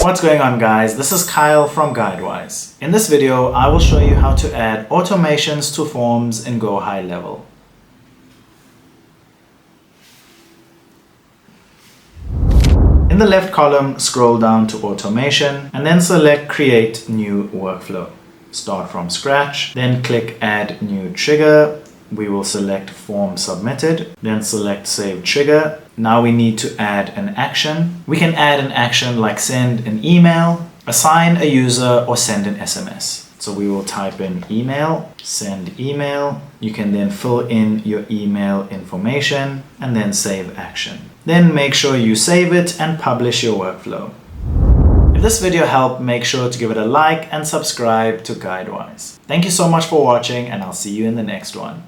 What's going on, guys? This is Kyle from GuideWise. In this video, I will show you how to add automations to forms in GoHighLevel. In the left column, scroll down to Automation and then select Create New Workflow. Start from scratch, then click Add New Trigger. We will select Form Submitted, then select Save Trigger. Now we need to add an action. We can add an action like send an email, assign a user, or send an SMS. So we will type in email, send email. You can then fill in your email information and then save action. Then make sure you save it and publish your workflow. If this video helped, make sure to give it a like and subscribe to GuideWise. Thank you so much for watching, and I'll see you in the next one.